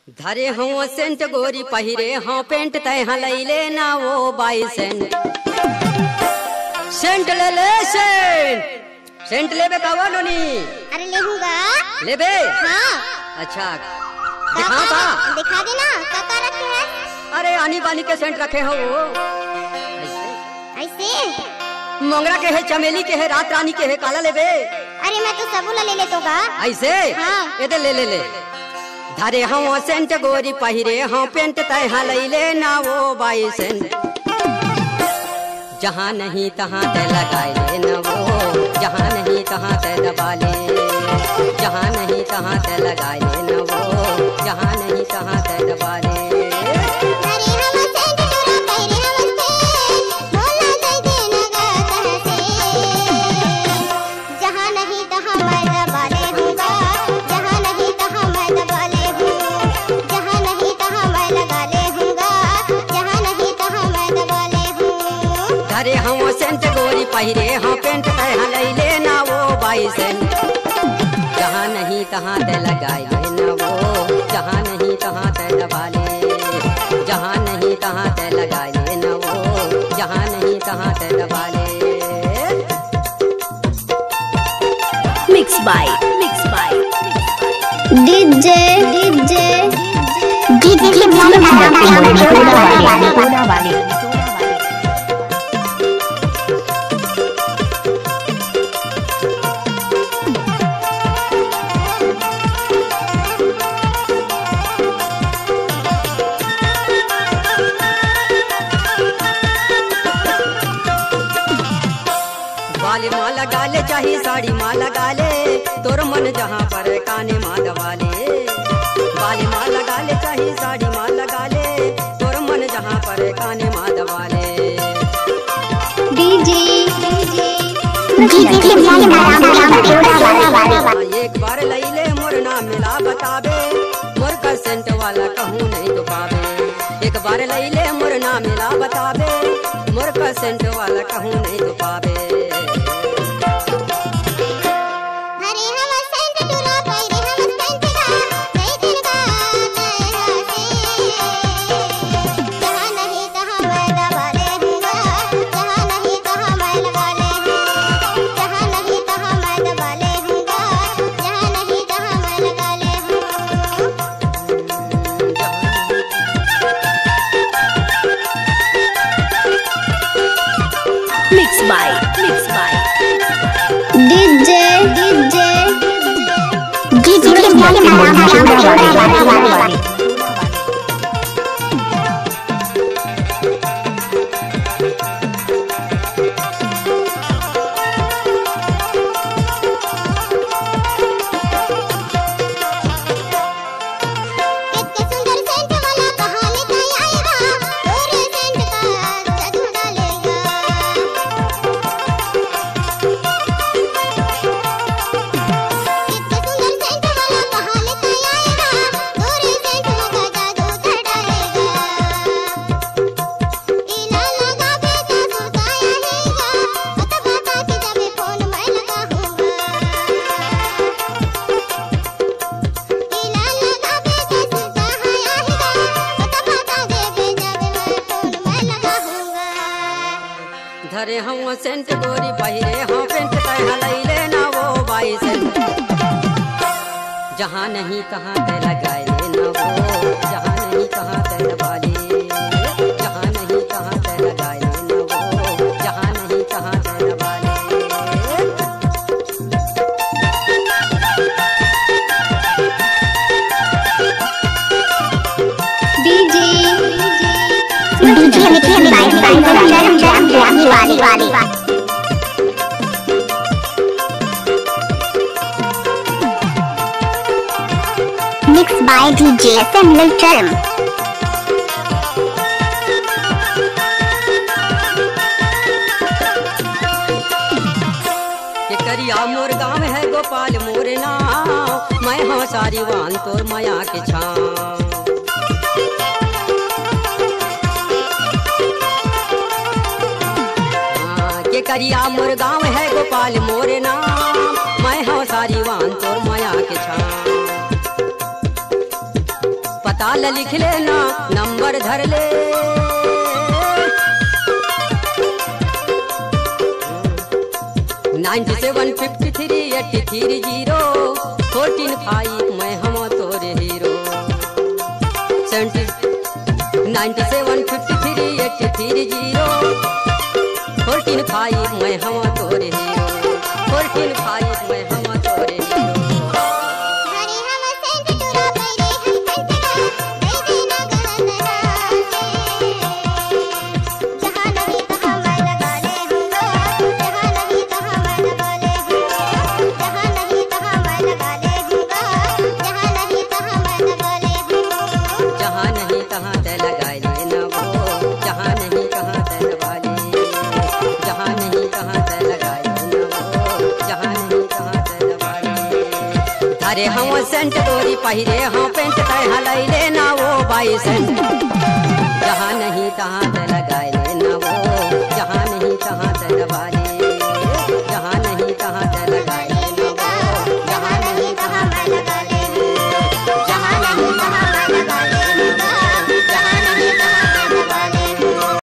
धरे हूँ सेंट गोरी पहिरे हाँ पेंट तय लैले ना वो 22 सेंट। सेंट ले ले सेंट लेबे कहवा नोनी? अरे लेहूंगा। लेबे? हाँ। अच्छा दिखा बा दिखा देना क्या रखे हैं? अरे आनी बानी के सेंट रखे हो वो ऐसे मोंगरा के है, चमेली के है, रात रानी के है, काला लेबे? अरे मैं तो सबूला ले लेतो का। ऐसे हाँ। ये ले ले ले धरे हाँ सेंट गोरी पहिरे हाँ पेंट तय लैले ना वो 22 सेंट। जहाँ नहीं तहाँ ते लगाए ले न वो, जहाँ नहीं तहाँ ते दबा ले, जहाँ नहीं तहाँ ते लगाए ले न वो, जहाँ नहीं तहाँ ते दबा ले। धरे हम सेंट गोरी पहिरे हाँ पेंट तय लैले ना वो 22 सेंट। जहाँ नहीं तहाँ ते लगाए ले न वो, जहाँ नहीं तहाँ ते दबा ले, जहाँ नहीं तहाँ ते लगाए ले न वो, जहाँ नहीं तहाँ ते दबा ले। मिक्स बाय डीजे बाली माँ लगा ले चाहे साड़ी माँ लगा ले, तोर मन जहाँ पर काने माँ दबा ले। बाली माँ लगा ले चाहे साड़ी माँ लगा ले, तोर मन जहाँ पर काने माँ दबा ले। एक बार लैले मोर नाम मिला बताबे, मोर का सेंट वाला कहूँ नहीं तो पावे। एक बार लैले मोर नाम मिला बताबे, मोर का सेंट वाला कहूँ नहीं तो पावे। मिक्स बाय धरे हम सेंट गोरी पहिरे हाँ पेंट तय लैले ना वो 22 सेंट। जहाँ नहीं तहाँ ते लगाए ले न वो, जहाँ नहीं तहाँ ते दबा ले, जहाँ नहीं तहाँ ते लगाए ले न वो, जहाँ नहीं तहाँ ते दबा ले। मिक्स बाय डीजे सेमिनल टर्म। करिया मोर गाँव है गोपाल मोर नाम, मैं हाँ सारी वान तोर माया के छाँव। के करिया मोर गाँव है गोपाल मोर नाम, मैं हाँ सारी वान तोर माया के छाँव। ताल लिख लेना नंबर धर ले 9753833014 मैं हम तोरे हीरो 9753833014 मैं हम तोरे हीरो 14 मैं हम तोरे हीरो हरे हम सेंट टुरा पैरे हम सेंट का दे देना गहना जहां नहीं तहां मैं लगा ले हूँगा जहां नहीं तहां मैं लगा ले हूँगा जहां नहीं तहां मैं लगा ले हूँगा जहां नहीं तहां मैं लगा ले हूँगा जहाँ नहीं तहाँ ते लगाए लेना वो जहाँ नहीं तहाँ ते लगा ले जहाँ नहीं तहाँ ते लगाए लेना वो जहाँ नहीं तहाँ ते लगा ले अरे हम सेंट गोरी पहिरे हाँ पेंट तह लई लेना वो बाई सेंट जहाँ नहीं तहाँ ते लगाए लेना वो जहाँ नहीं तहाँ ते लगा ले